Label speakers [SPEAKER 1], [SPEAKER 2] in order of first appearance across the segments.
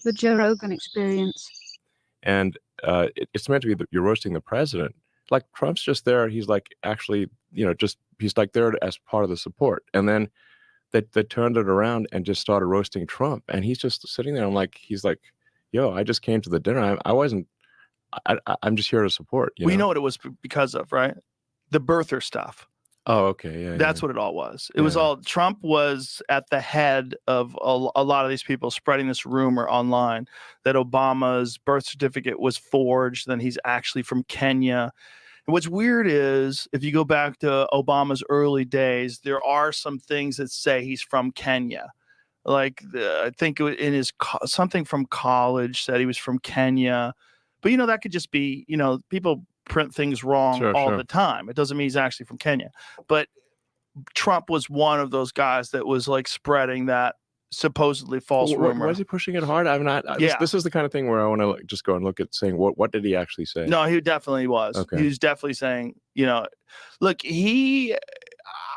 [SPEAKER 1] The Joe Rogan Experience.
[SPEAKER 2] And it's meant to be that you're roasting the president. Like Trump's just there. He's like actually, he's like there as part of the support. And then they turned it around and just started roasting Trump. And he's just sitting there. He's like, yo, I just came to the dinner. I'm just here to support.
[SPEAKER 3] You know what it was because of, right? The birther stuff.
[SPEAKER 2] Oh, okay. Yeah.
[SPEAKER 3] That's what it all was. It was all Trump was at the head of a lot of these people spreading this rumor online that Obama's birth certificate was forged. Then he's actually from Kenya. And what's weird is if you go back to Obama's early days, there are some things that say he's from Kenya. Like I think in his something from college said he was from Kenya. But, that could just be, people print things wrong all the time. It doesn't mean he's actually from Kenya. But Trump was one of those guys that was like spreading that supposedly false rumor.
[SPEAKER 2] Was he pushing it hard? This is the kind of thing where I want to just go and look at saying, what did he actually say?
[SPEAKER 3] No, he definitely was.
[SPEAKER 2] Okay.
[SPEAKER 3] He was definitely saying, look,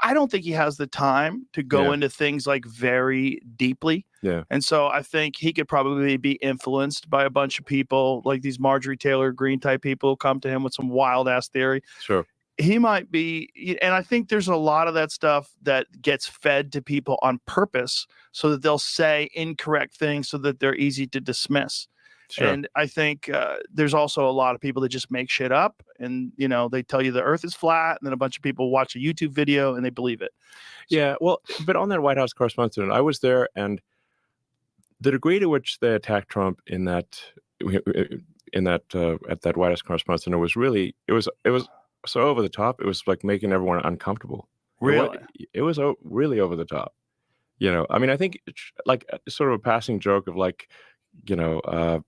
[SPEAKER 3] I don't think he has the time to go into things like very deeply.
[SPEAKER 2] Yeah.
[SPEAKER 3] And so I think he could probably be influenced by a bunch of people like these Marjorie Taylor Greene type people who come to him with some wild ass theory.
[SPEAKER 2] Sure.
[SPEAKER 3] He might be, and I think there's a lot of that stuff that gets fed to people on purpose so that they'll say incorrect things so that they're easy to dismiss. Sure. And I think there's also a lot of people that just make shit up and, they tell you the earth is flat and then a bunch of people watch a YouTube video and they believe it.
[SPEAKER 2] Yeah. Well, but on that White House correspondence, I was there, and the degree to which they attacked Trump at that White House correspondence dinner was really, it was so over the top. It was like making everyone uncomfortable.
[SPEAKER 3] Really?
[SPEAKER 2] It was really over the top. I think like sort of a passing joke of like, a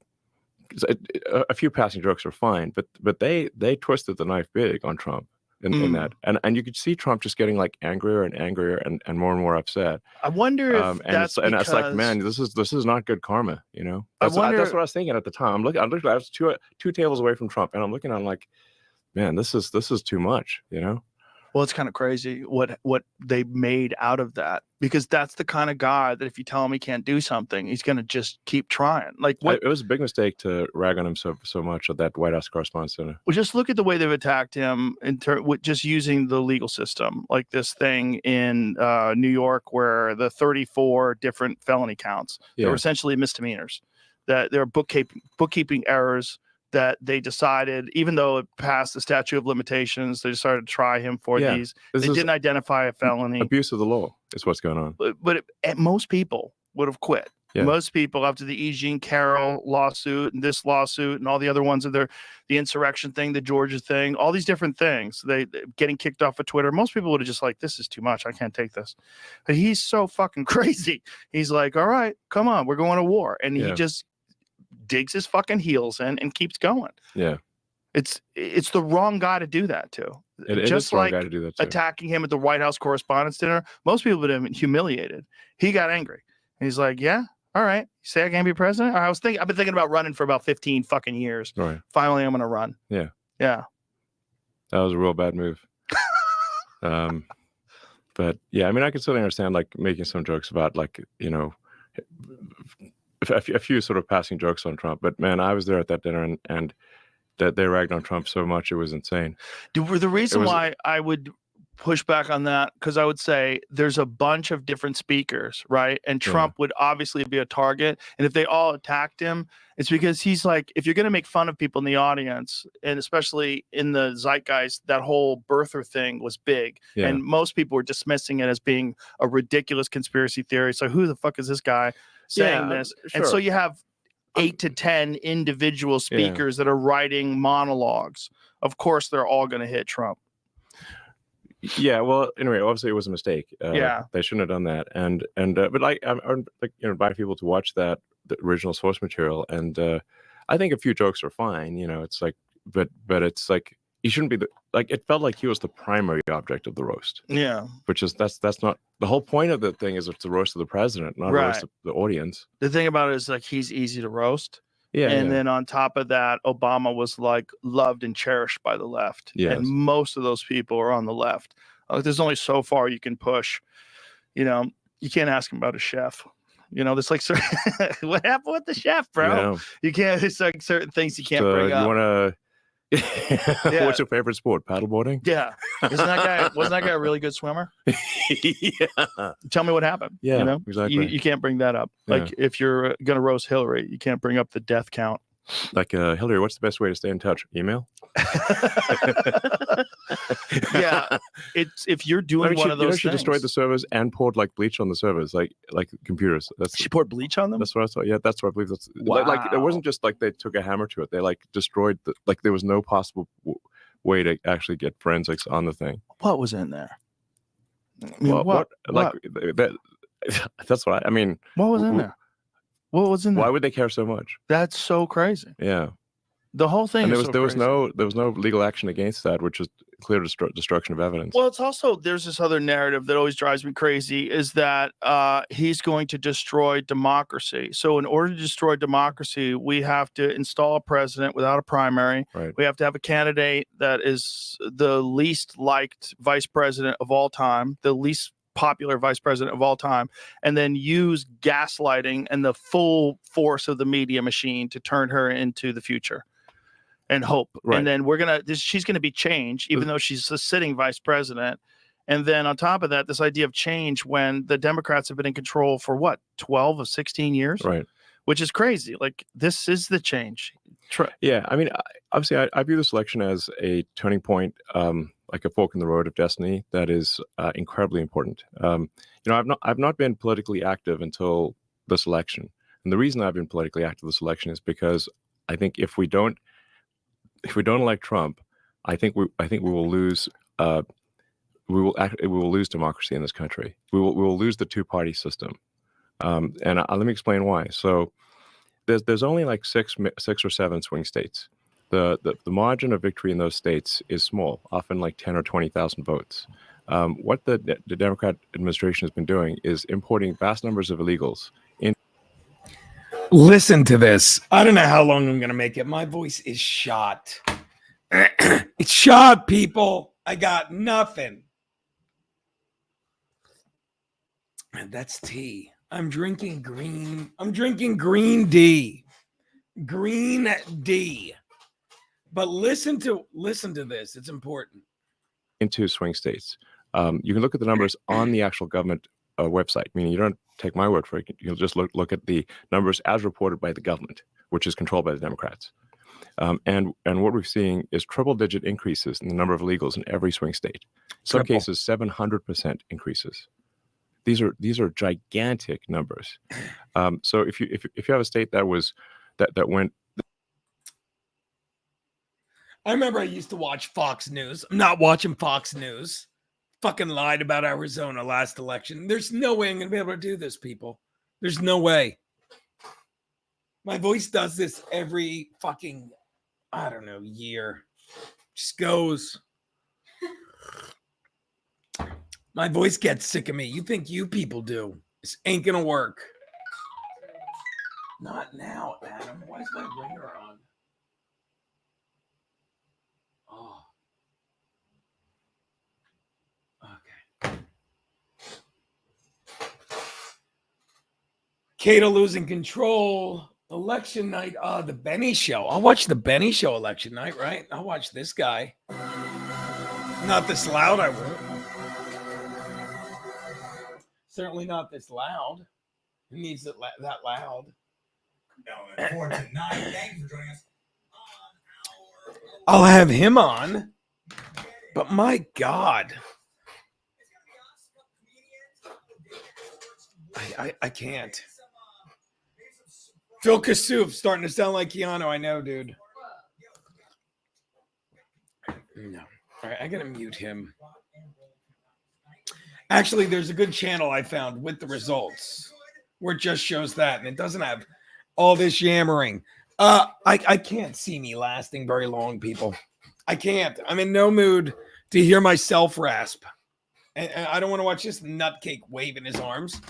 [SPEAKER 2] few passing jokes are fine, but they twisted the knife big on Trump in that, and you could see Trump just getting like angrier and angrier and more upset.
[SPEAKER 3] I wonder if
[SPEAKER 2] and it's like, man, this is not good karma, That's what I was thinking at the time. I'm looking. I was two tables away from Trump, and I'm looking. I'm like, man, this is too much,
[SPEAKER 3] Well, it's kind of crazy what they made out of that, because that's the kind of guy that if you tell him he can't do something, he's going to just keep trying. Like
[SPEAKER 2] it was a big mistake to rag on him so much at that White House Correspondents' Dinner.
[SPEAKER 3] Well, just look at the way they've attacked him with just using the legal system, like this thing in New York where the 34 different felony counts that were essentially misdemeanors, that there are bookkeeping errors. That they decided, even though it passed the statute of limitations, they decided to try him for these. They didn't identify a felony.
[SPEAKER 2] Abuse of the law is what's going on.
[SPEAKER 3] But most people would have quit. Yeah. Most people, after the E. Jean Carroll lawsuit and this lawsuit and all the other ones of the insurrection thing, the Georgia thing, all these different things, they getting kicked off of Twitter. Most people would have just like, this is too much. I can't take this. But he's so fucking crazy. He's like, all right, come on, we're going to war. And he just digs his fucking heels in and keeps going.
[SPEAKER 2] Yeah.
[SPEAKER 3] It's the wrong guy to do that to.
[SPEAKER 2] It is the wrong guy to do that to.
[SPEAKER 3] Attacking him at the White House Correspondents' Dinner, most people would have been humiliated. He got angry. And he's like, yeah, all right. You say I can't be president? I've been thinking about running for about 15 fucking years.
[SPEAKER 2] Right.
[SPEAKER 3] Finally, I'm going to run.
[SPEAKER 2] Yeah.
[SPEAKER 3] Yeah.
[SPEAKER 2] That was a real bad move. But yeah, I could certainly understand like making some jokes about like, a few sort of passing jokes on Trump, but man, I was there at that dinner and that they ragged on Trump so much, it was insane.
[SPEAKER 3] The reason why I would push back on that, because I would say there's a bunch of different speakers, right? And Trump would obviously be a target. And if they all attacked him, it's because he's like, if you're going to make fun of people in the audience, and especially in the zeitgeist, that whole birther thing was big. Yeah. And most people were dismissing it as being a ridiculous conspiracy theory. So who the fuck is this guy saying this? Sure. And so you have 8 to 10 individual speakers that are writing monologues. Of course, they're all going to hit Trump.
[SPEAKER 2] Yeah, well, anyway, obviously it was a mistake. They shouldn't have done that. But like, I invite people to watch the original source material, and I think a few jokes are fine. It's like, but it's like he shouldn't be it felt like he was the primary object of the roast.
[SPEAKER 3] Yeah,
[SPEAKER 2] which is that's not the whole point of the thing. Is it's the roast of the president, not a roast of the audience.
[SPEAKER 3] The thing about it is like he's easy to roast.
[SPEAKER 2] Yeah,
[SPEAKER 3] and then on top of that, Obama was like loved and cherished by the left.
[SPEAKER 2] Yes.
[SPEAKER 3] And most of those people are on the left. There's only so far you can push. You can't ask him about a chef. You know, there's like what happened with the chef, bro?
[SPEAKER 2] Yeah.
[SPEAKER 3] You can't. It's like certain things you can't bring
[SPEAKER 2] You
[SPEAKER 3] up.
[SPEAKER 2] want to?
[SPEAKER 3] Yeah.
[SPEAKER 2] What's your favorite sport? Paddleboarding?
[SPEAKER 3] Yeah. Wasn't that guy a really good swimmer?
[SPEAKER 2] Yeah.
[SPEAKER 3] Tell me what happened.
[SPEAKER 2] Yeah,
[SPEAKER 3] You know,
[SPEAKER 2] exactly.
[SPEAKER 3] You can't bring that up.
[SPEAKER 2] Yeah.
[SPEAKER 3] Like if you're gonna roast Hillary, you can't bring up the death count.
[SPEAKER 2] Like, Hillary, what's the best way to stay in touch? Email?
[SPEAKER 3] Yeah, it's if you're doing one of those
[SPEAKER 2] she destroyed the
[SPEAKER 3] things.
[SPEAKER 2] servers and poured like bleach on the servers, like computers.
[SPEAKER 3] She poured bleach on them.
[SPEAKER 2] That's what I thought. Yeah, that's what I believe. That's like it wasn't just like they took a hammer to it. They like destroyed like there was no possible way to actually get forensics on the thing.
[SPEAKER 3] What was in there? I mean,
[SPEAKER 2] what? Like that. That's what I mean.
[SPEAKER 3] What was in there? What was in there?
[SPEAKER 2] Why would they care so much?
[SPEAKER 3] That's so crazy.
[SPEAKER 2] Yeah.
[SPEAKER 3] The whole thing.
[SPEAKER 2] And
[SPEAKER 3] is
[SPEAKER 2] there was no legal action against that, which is clear destruction of evidence.
[SPEAKER 3] Well, it's also there's this other narrative that always drives me crazy is that he's going to destroy democracy. So in order to destroy democracy, we have to install a president without a primary.
[SPEAKER 2] Right.
[SPEAKER 3] We have to have a candidate that is the least liked vice president of all time, the least popular vice president of all time, and then use gaslighting and the full force of the media machine to turn her into the future. And hope,
[SPEAKER 2] right.
[SPEAKER 3] And then she's gonna be changed, even though she's the sitting vice president. And then on top of that, this idea of change when the Democrats have been in control for what 12 of 16 years,
[SPEAKER 2] right?
[SPEAKER 3] Which is crazy. Like this is the change.
[SPEAKER 2] Yeah, I mean, obviously, I view this election as a turning point, like a fork in the road of destiny that is incredibly important. You know, I've not been politically active until this election, and the reason I've been politically active this election is because I think if we don't elect Trump, I think we will lose. We will lose democracy in this country. We will lose the two-party system. And let me explain why. So there's only like six or seven swing states. The margin of victory in those states is small, often like 10 or 20,000 votes. What the Democrat administration has been doing is importing vast numbers of illegals.
[SPEAKER 4] Listen to this. I don't know how long I'm going to make it. My voice is shot. It's shot, people. I got nothing. And that's tea. I'm drinking green. I'm drinking green D. Green D. But listen to this. It's important.
[SPEAKER 2] Into swing states. You can look at the numbers on the actual government website, meaning you don't take my word for it. You'll just look at the numbers as reported by the government, which is controlled by the Democrats. And what we're seeing is triple-digit increases in the number of illegals in every swing state. In some cases, 700% increases. These are gigantic numbers. So if you have a state that went.
[SPEAKER 4] I remember I used to watch Fox News. I'm not watching Fox News. Fucking lied about Arizona last election. There's no way I'm going to be able to do this, people. There's no way. My voice does this every fucking, I don't know, year. Just goes. My voice gets sick of me. You think you people do. This ain't going to work. Not now, Adam. Why is my ringer on? Oh. Cato losing control. Election night. The Benny Show. I'll watch the Benny Show election night, right? I'll watch this guy. Not this loud, I won't. Certainly not this loud. Who needs it that loud? I'll have him on. But my God. I can't. Phil Kassouf starting to sound like Keanu. I know, dude. No. All right, I gotta mute him. Actually, there's a good channel I found with the results where it just shows that, and it doesn't have all this yammering. I can't see me lasting very long, people. I can't. I'm in no mood to hear myself rasp, and I don't want to watch this nutcake waving his arms.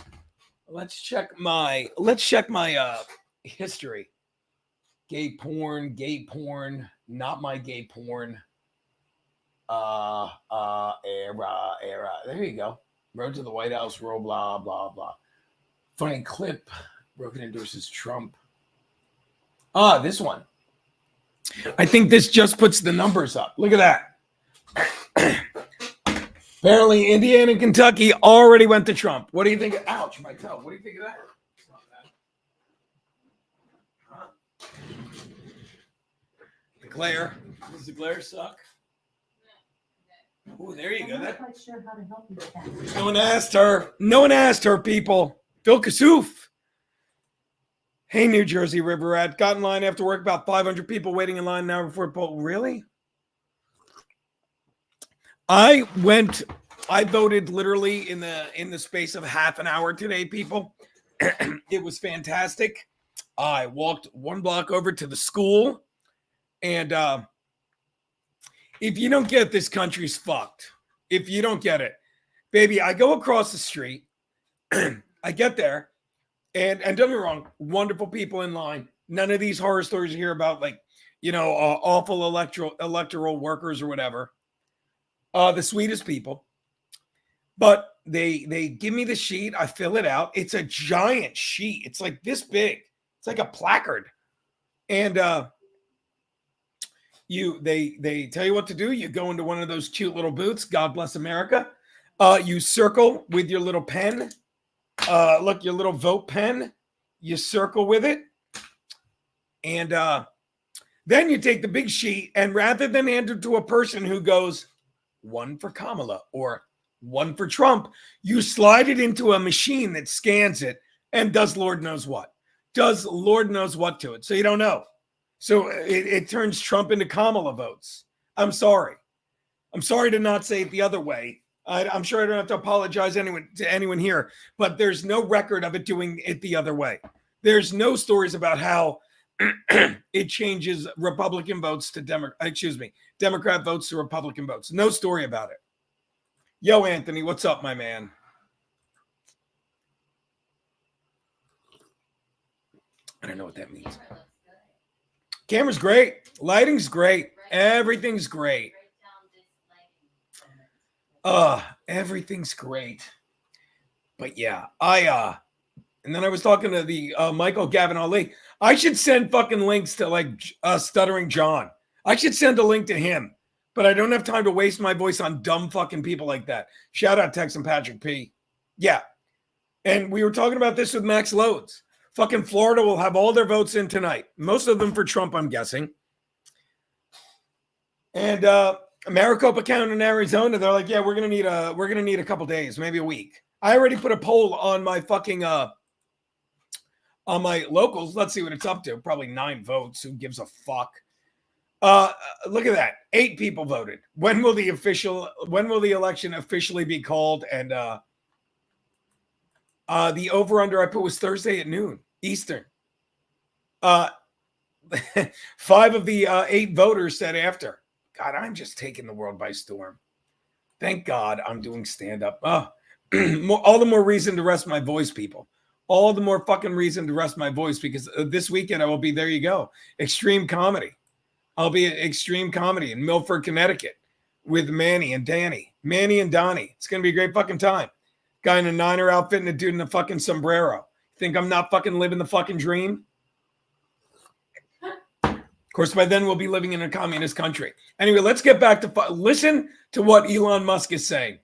[SPEAKER 4] Let's check my history. Gay porn, not my gay porn. Era. There you go. Road to the White House, roll, blah, blah, blah. Funny clip. Rogan endorses Trump. Ah, this one. I think this just puts the numbers up. Look at that. Apparently, Indiana and Kentucky already went to Trump. What do you think? Ouch, my toe. What do you think of that? It's not bad. Huh? The glare. Does the glare suck? Oh, there you go.
[SPEAKER 5] I'm not quite sure how to help you with that.
[SPEAKER 4] No one asked her. No one asked her, people. Phil Kassouf. Hey, New Jersey River Rat. Got in line after work. About 500 people waiting in line an hour before poll. Really? I voted literally in the space of half an hour today, people. It was fantastic. I walked 1 block over to the school. And if you don't get it, this country's fucked. If you don't get it, baby, I go across the street. I get there. And don't get me wrong, wonderful people in line. None of these horror stories you hear about, like, awful electoral workers or whatever. The sweetest people. But they give me the sheet. I fill it out. It's a giant sheet. It's like this big. It's like a placard. And they tell you what to do. You go into one of those cute little booths. God bless America. You circle with your little pen. Look, your little vote pen, you circle with it. And then you take the big sheet, and rather than hand it to a person who goes, 1 for Kamala or 1 for Trump, you slide it into a machine that scans it and does Lord knows what. Does Lord knows what to it. So you don't know. So it turns Trump into Kamala votes. I'm sorry. I'm sorry to not say it the other way. I'm sure I don't have to apologize to anyone here, but there's no record of it doing it the other way. There's no stories about how it changes Republican votes to Democrat votes to Republican votes. No story about it. Yo, Anthony, what's up, my man? I don't know what that means. Camera's great. Lighting's great. Everything's great. Everything's great. But yeah, and then I was talking to the Michael Gavin Ali. I should send fucking links to like Stuttering John. I should send a link to him, but I don't have time to waste my voice on dumb fucking people like that. Shout out Tex and Patrick P. Yeah. And we were talking about this with Max Loadzzz. Fucking Florida will have all their votes in tonight. Most of them for Trump, I'm guessing. And Maricopa County in Arizona, they're like, yeah, we're gonna need a couple days, maybe a week. I already put a poll on my fucking on my locals. Let's see what it's up to. Probably 9 votes. Who gives a fuck? Look at that. 8 people voted. When will the election officially be called? And the over-under I put was Thursday at noon Eastern. 5 of the 8 voters said after. God, I'm just taking the world by storm. Thank God I'm doing stand-up. All the more reason to rest my voice, people. All the more fucking reason to rest my voice, because this weekend I will be, there you go, Extreme Comedy. I'll be at Extreme Comedy in Milford, Connecticut with Manny and Donnie. It's going to be a great fucking time. Guy in a Niner outfit and a dude in a fucking sombrero. Think I'm not fucking living the fucking dream? Of course, by then we'll be living in a communist country. Anyway, let's get back to listen to what Elon Musk is saying,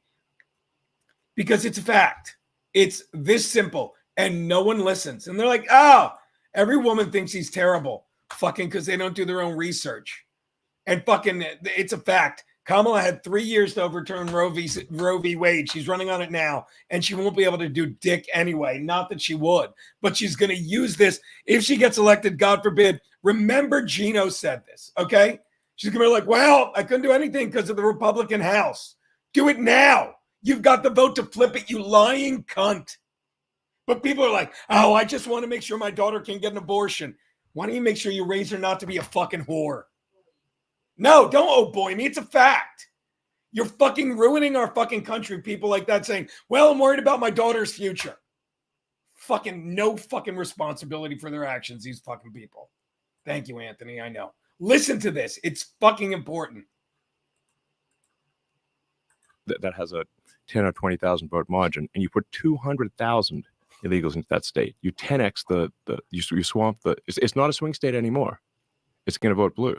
[SPEAKER 4] because it's a fact. It's this simple, and no one listens. And they're like, oh, every woman thinks he's terrible, fucking because they don't do their own research. And fucking, it's a fact. Kamala had 3 years to overturn Roe v. Wade. She's running on it now, and she won't be able to do dick anyway. Not that she would, but she's going to use this. If she gets elected, God forbid, remember Gino said this, okay? She's going to be like, well, I couldn't do anything because of the Republican House. Do it now. You've got the vote to flip it, you lying cunt. But people are like, oh, I just want to make sure my daughter can get an abortion. Why don't you make sure you raise her not to be a fucking whore? No, don't oh boy me. It's a fact. You're fucking ruining our fucking country. People like that saying, well, I'm worried about my daughter's future. Fucking no fucking responsibility for their actions, these fucking people. Thank you, Anthony. I know. Listen to this. It's fucking important.
[SPEAKER 2] That has a 10 or 20,000 vote margin, and you put 200,000 illegals into that state. You 10x you swamp it's not a swing state anymore. It's going to vote blue.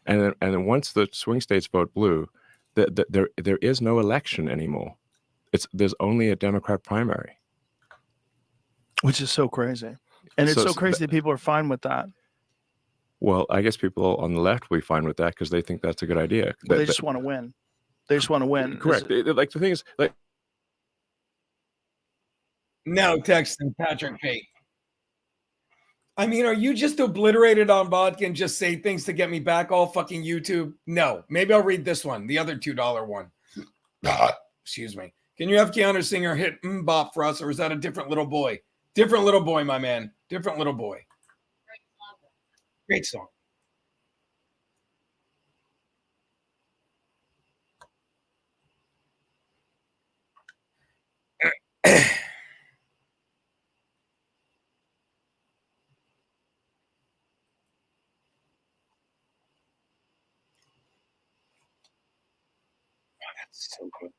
[SPEAKER 2] And then once the swing states vote blue, there is no election anymore. There's only a Democrat primary.
[SPEAKER 3] Which is so crazy. And it's so crazy that people are fine with that.
[SPEAKER 2] Well, I guess people on the left will be fine with that because they think that's a good idea.
[SPEAKER 3] They just want to win. They just want to win.
[SPEAKER 2] Correct. Like the thing is, like,
[SPEAKER 4] no, texting Patrick Pate. I mean, are you just obliterated on vodka and just say things to get me back all fucking YouTube? No. Maybe I'll read this one, the other $2 one. Excuse me. Can you have Keanu Singer hit Bop for us, or is that a different little boy? Different little boy, my man. Different little boy. Great song. That's so good.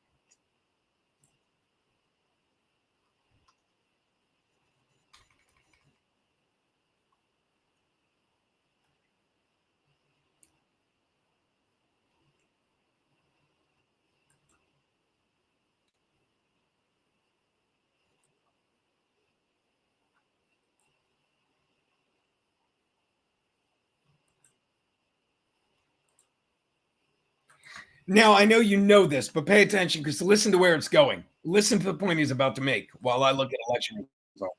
[SPEAKER 4] Now, I know you know this, but pay attention because listen to where it's going. Listen to the point he's about to make while I look at election results.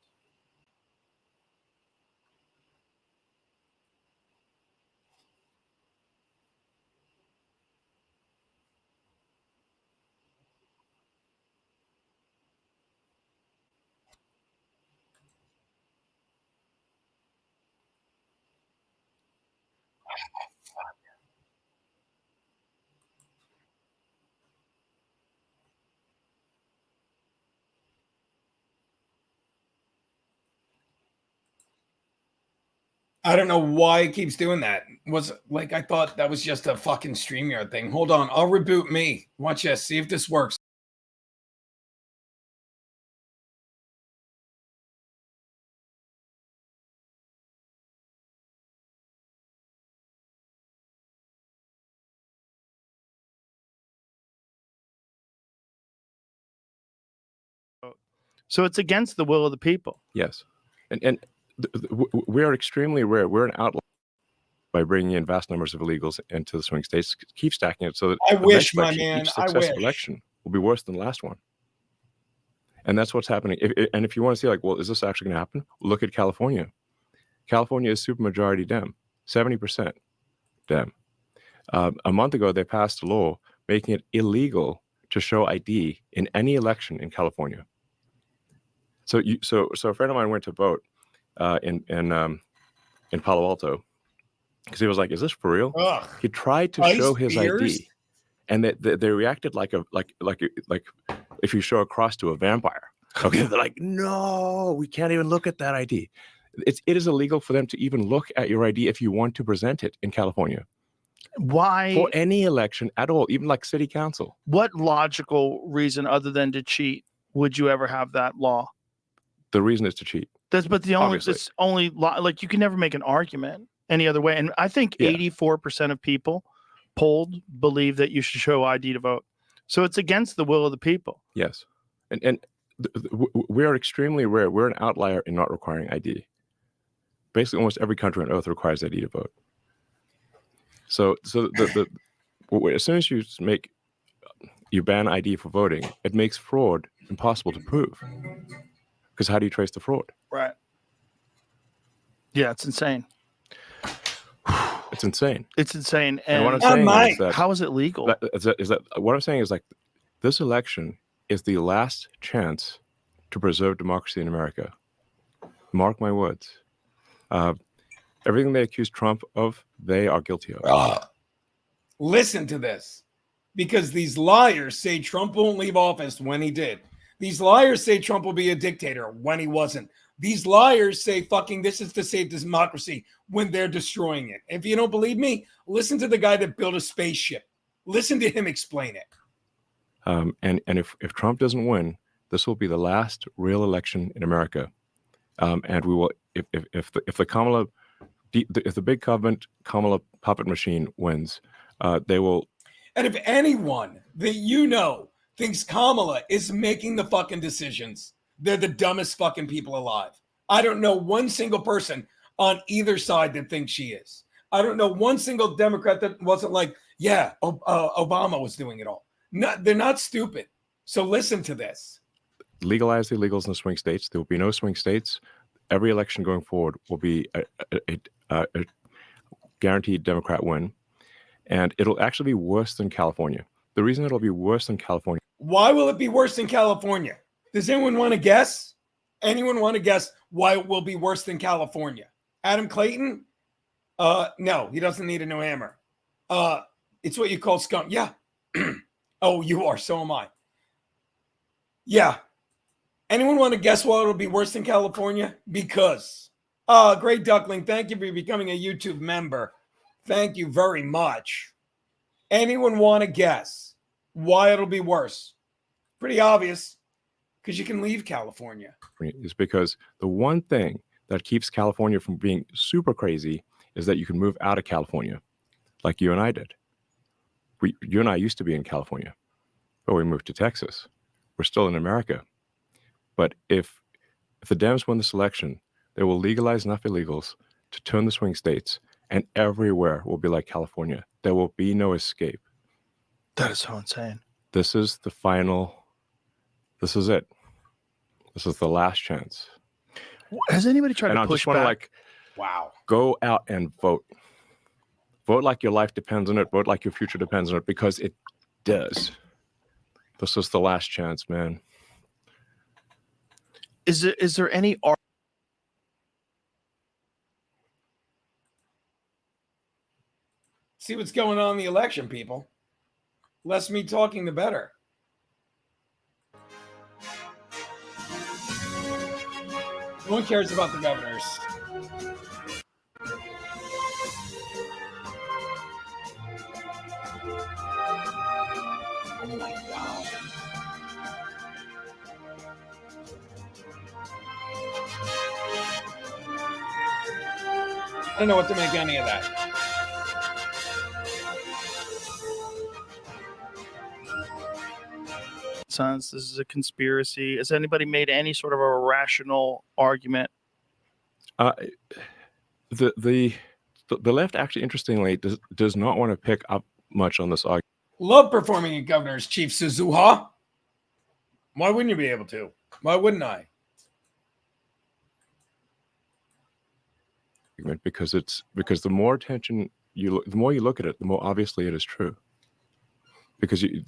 [SPEAKER 4] I don't know why it keeps doing that. Was like I thought that was just a fucking StreamYard thing. Hold on, I'll reboot me. Watch this. See if this works.
[SPEAKER 3] So it's against the will of the people.
[SPEAKER 2] yes, and we are extremely rare. We're an outlier by bringing in vast numbers of illegals into the swing states. Keep stacking it so that
[SPEAKER 4] I wish,
[SPEAKER 2] the next
[SPEAKER 4] my
[SPEAKER 2] election,
[SPEAKER 4] man,
[SPEAKER 2] each
[SPEAKER 4] I
[SPEAKER 2] successive
[SPEAKER 4] wish.
[SPEAKER 2] election will be worse than the last one. And that's what's happening. And if you want to see, like, well, is this actually going to happen? Look at California. California is supermajority Dem, 70% Dem. A month ago, they passed a law making it illegal to show ID in any election in California. So a friend of mine went to vote in Palo Alto because he was like, "Is this for real?"
[SPEAKER 4] Ugh.
[SPEAKER 2] He tried to
[SPEAKER 4] Ice
[SPEAKER 2] show his
[SPEAKER 4] beers?
[SPEAKER 2] ID, and they reacted like if you show a cross to a vampire. Okay, they're like, "No, we can't even look at that ID." It is illegal for them to even look at your ID if you want to present it in California
[SPEAKER 3] Why?
[SPEAKER 2] for any election at all, even like city council.
[SPEAKER 3] What logical reason other than to cheat would you ever have that law?
[SPEAKER 2] The reason is to cheat.
[SPEAKER 3] But the only
[SPEAKER 2] Obviously.
[SPEAKER 3] it's only like you can never make an argument any other way. And I think
[SPEAKER 2] Yeah.
[SPEAKER 3] 84% of people polled believe that you should show ID to vote. So it's against the will of the people.
[SPEAKER 2] Yes, and we are extremely rare. We're an outlier in not requiring ID. Basically, almost every country on earth requires ID to vote. So as soon as you ban ID for voting, it makes fraud impossible to prove. Because how do you trace the fraud?
[SPEAKER 3] Right. Yeah, it's insane.
[SPEAKER 2] It's insane.
[SPEAKER 3] It's insane.
[SPEAKER 2] And what I'm
[SPEAKER 3] And
[SPEAKER 2] saying
[SPEAKER 4] Mike,
[SPEAKER 2] is that
[SPEAKER 3] how is it legal?
[SPEAKER 2] is that what I'm saying is like this election is the last chance to preserve democracy in America. Mark my words. Everything they accuse Trump of, they are guilty of.
[SPEAKER 4] Listen to this. Because these liars say Trump won't leave office when he did. These liars say Trump will be a dictator when he wasn't. These liars say fucking this is to save democracy when they're destroying it. If you don't believe me, listen to the guy that built a spaceship. Listen to him explain it.
[SPEAKER 2] And if Trump doesn't win, this will be the last real election in America, and we will if the big government Kamala puppet machine wins, they will.
[SPEAKER 4] And if anyone that you know thinks Kamala is making the fucking decisions, they're the dumbest fucking people alive. I don't know one single person on either side that thinks she is. I don't know one single Democrat that wasn't like, yeah, Obama was doing it all. No, they're not stupid. So listen to this.
[SPEAKER 2] Legalize the illegals in the swing states. There will be no swing states. Every election going forward will be a guaranteed Democrat win. And it'll actually be worse than California. The reason it'll be worse than California.
[SPEAKER 4] Why will it be worse than California? Does anyone want to guess? Anyone want to guess why it will be worse than California? Adam Clayton? No, he doesn't need a new hammer. It's what you call skunk. Yeah. Oh, you are. So am I. Yeah. Anyone want to guess why it'll be worse than California? Because. Great Duckling, thank you for becoming a YouTube member. Thank you very much. Anyone want to guess why it'll be worse? Pretty obvious. Because you can leave California.
[SPEAKER 2] Is because the one thing that keeps California from being super crazy is that you can move out of California, like you and I did. You and I used to be in California, but we moved to Texas. We're still in America. But if the Dems win this election, they will legalize enough illegals to turn the swing states, and everywhere will be like California. There will be no escape.
[SPEAKER 3] That is so insane.
[SPEAKER 2] This is the final. This is it. This is the last chance.
[SPEAKER 3] Has anybody tried to push back?
[SPEAKER 4] Wow.
[SPEAKER 2] Go out and vote. Vote like your life depends on it. Vote like your future depends on it, because it does. This is the last chance, man.
[SPEAKER 3] Is there any
[SPEAKER 4] See what's going on in the election, people. Less me talking, the better. No one cares about the governors. Oh my God. I don't know what to make any of that.
[SPEAKER 3] This is a conspiracy. Has anybody made any sort of a rational argument?
[SPEAKER 2] The left actually, interestingly, does not want to pick up much on this argument.
[SPEAKER 4] Love performing in Governor's Chief Suzuha. Why wouldn't you be able to? Why wouldn't I?
[SPEAKER 2] Because the more attention the more you look at it, the more obviously it is true. Because you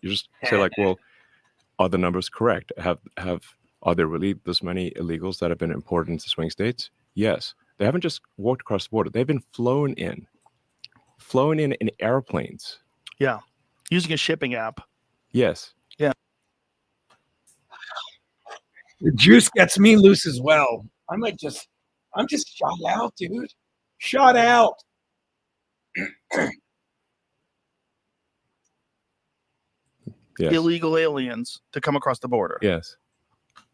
[SPEAKER 2] just say like, well, are the numbers correct? Are there really this many illegals that have been imported into swing states? Yes. They haven't just walked across the border. They've been flown in airplanes.
[SPEAKER 3] Yeah. Using a shipping app.
[SPEAKER 2] Yes.
[SPEAKER 3] Yeah.
[SPEAKER 4] The juice gets me loose as well. I'm just shot out, dude. Shot out.
[SPEAKER 2] Yes.
[SPEAKER 3] Illegal aliens to come across the border.
[SPEAKER 2] Yes.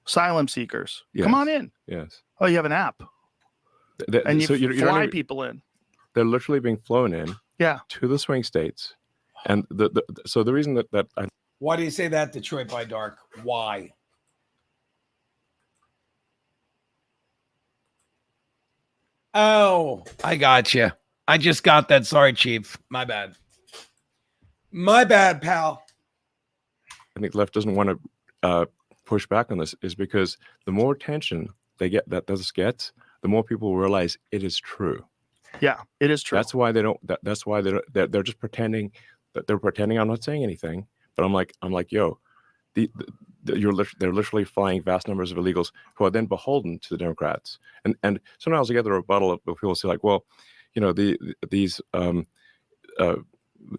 [SPEAKER 3] Asylum seekers.
[SPEAKER 2] Yes.
[SPEAKER 3] Come on in.
[SPEAKER 2] Yes.
[SPEAKER 3] Oh, you have an app. And you fly people in.
[SPEAKER 2] They're literally being flown in.
[SPEAKER 3] Yeah.
[SPEAKER 2] To the swing states. And so the reason that
[SPEAKER 4] why do you say that, Detroit by Dark? Why? Oh, I got you. I just got that. Sorry, Chief. My bad. My bad, pal.
[SPEAKER 2] I think the left doesn't want to push back on this is because the more attention they get that this gets, the more people realize it is true.
[SPEAKER 3] Yeah, it is true.
[SPEAKER 2] That's why they don't. That's why they're just pretending that they're pretending I'm not saying anything. But I'm like, yo, they're literally flying vast numbers of illegals who are then beholden to the Democrats. And sometimes I get the rebuttal of people say like, well, you know, these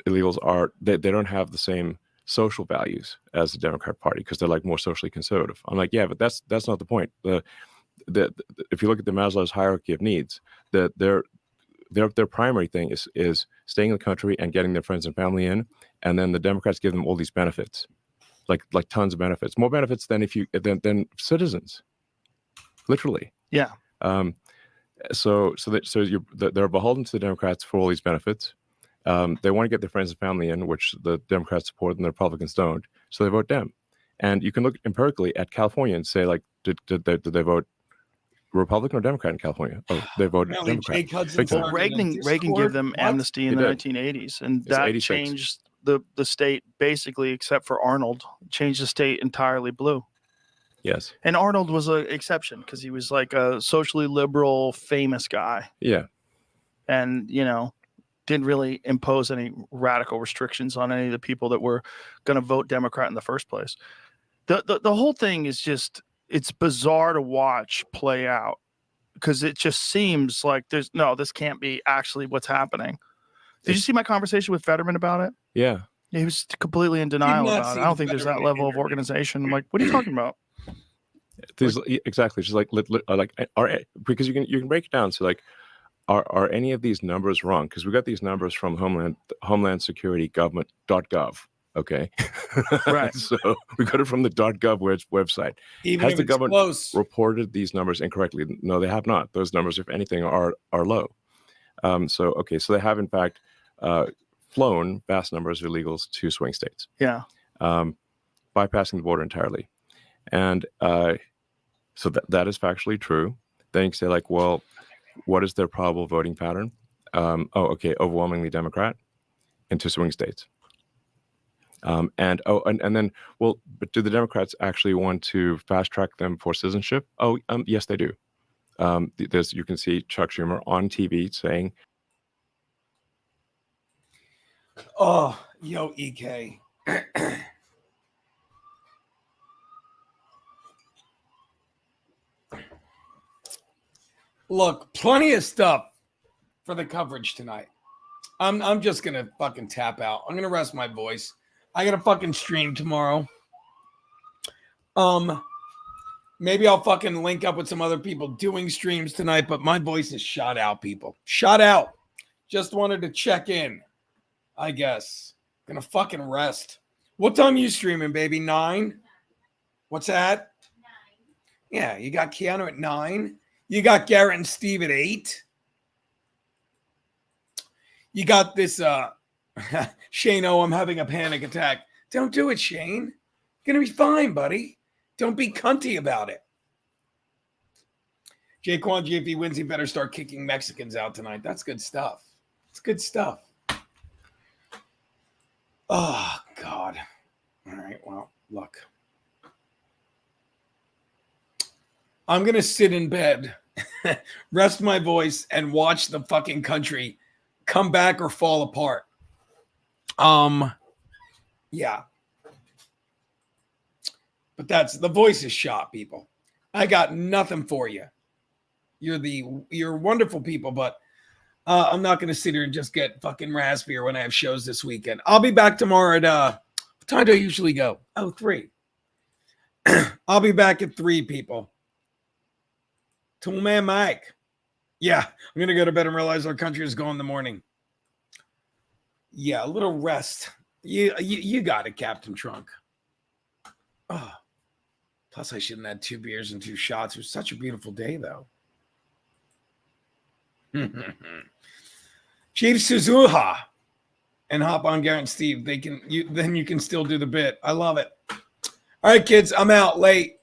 [SPEAKER 2] illegals are they don't have the same social values as the Democrat Party because they're like more socially conservative. I'm like, yeah, but that's not the point. If you look at the Maslow's hierarchy of needs, their primary thing is staying in the country and getting their friends and family in, and then the Democrats give them all these benefits. like tons of benefits, more benefits than than citizens, literally.
[SPEAKER 3] Yeah.
[SPEAKER 2] They're beholden to the Democrats for all these benefits. They want to get their friends and family in, which the Democrats support and the Republicans don't. So they vote Dem. And you can look empirically at California and say, like, did they vote Republican or Democrat in California? Oh, they voted Democrat. Big time.
[SPEAKER 3] Well, Reagan gave them amnesty in the 1980s, and that
[SPEAKER 2] 86.
[SPEAKER 3] changed the state basically, except for Arnold, changed the state entirely blue.
[SPEAKER 2] Yes.
[SPEAKER 3] And Arnold was an exception because he was like a socially liberal, famous guy.
[SPEAKER 2] Yeah.
[SPEAKER 3] And, didn't really impose any radical restrictions on any of the people that were going to vote Democrat in the first place. The whole thing is just, it's bizarre to watch play out because it just seems like this can't be actually what's happening. Did you see my conversation with Fetterman about it?
[SPEAKER 2] Yeah.
[SPEAKER 3] He was completely in denial about it. I don't think there's that level of organization. I'm like, what are you talking about?
[SPEAKER 2] Exactly. Just because you can break it down. So like, are any of these numbers wrong? Because we got these numbers from Homeland Security government.gov. Okay.
[SPEAKER 3] Right.
[SPEAKER 2] So we got it from the .gov website.
[SPEAKER 4] Even
[SPEAKER 2] Has
[SPEAKER 4] if
[SPEAKER 2] the
[SPEAKER 4] it's
[SPEAKER 2] government
[SPEAKER 4] close.
[SPEAKER 2] reported these numbers incorrectly? No, they have not. Those numbers, if anything, are low. So they have in fact flown vast numbers of illegals to swing states.
[SPEAKER 3] Yeah.
[SPEAKER 2] Bypassing the border entirely. And so that is factually true. Then you can say, like, well, what is their probable voting pattern? Overwhelmingly Democrat into swing states. And then, well, but do the Democrats actually want to fast track them for citizenship? Yes, they do. You can see Chuck Schumer on TV saying,
[SPEAKER 4] "Oh, yo, EK." Look, plenty of stuff for the coverage tonight. I'm just gonna fucking tap out. I'm gonna rest my voice. I got a fucking stream tomorrow. Maybe I'll fucking link up with some other people doing streams tonight, but my voice is shot out, people. Shot out. Just wanted to check in, I guess. Gonna fucking rest. What time are you streaming, baby? 9? What's that?
[SPEAKER 5] 9.
[SPEAKER 4] Yeah, you got Keanu at 9. You got Garrett and Steve at 8. You got this Shane, I'm having a panic attack. Don't do it, Shane. You're going to be fine, buddy. Don't be cunty about it. Jaquan G, if he wins, he better start kicking Mexicans out tonight. That's good stuff. It's good stuff. Oh, God. All right, well, look. I'm going to sit in bed, rest my voice, and watch the fucking country come back or fall apart. Yeah. But the voice is shot, people. I got nothing for you. You're wonderful people, but I'm not going to sit here and just get fucking raspier when I have shows this weekend. I'll be back tomorrow at, what time do I usually go? 3. I'll be back at 3, people. Tool Man Mike. Yeah, I'm going to go to bed and realize our country is gone in the morning. Yeah, a little rest. You got it, Captain Trunk. Oh, plus I shouldn't have had 2 beers and 2 shots. It was such a beautiful day, though. Chief Suzuha and hop on Garrett and Steve. Then you can still do the bit. I love it. All right, kids, I'm out late.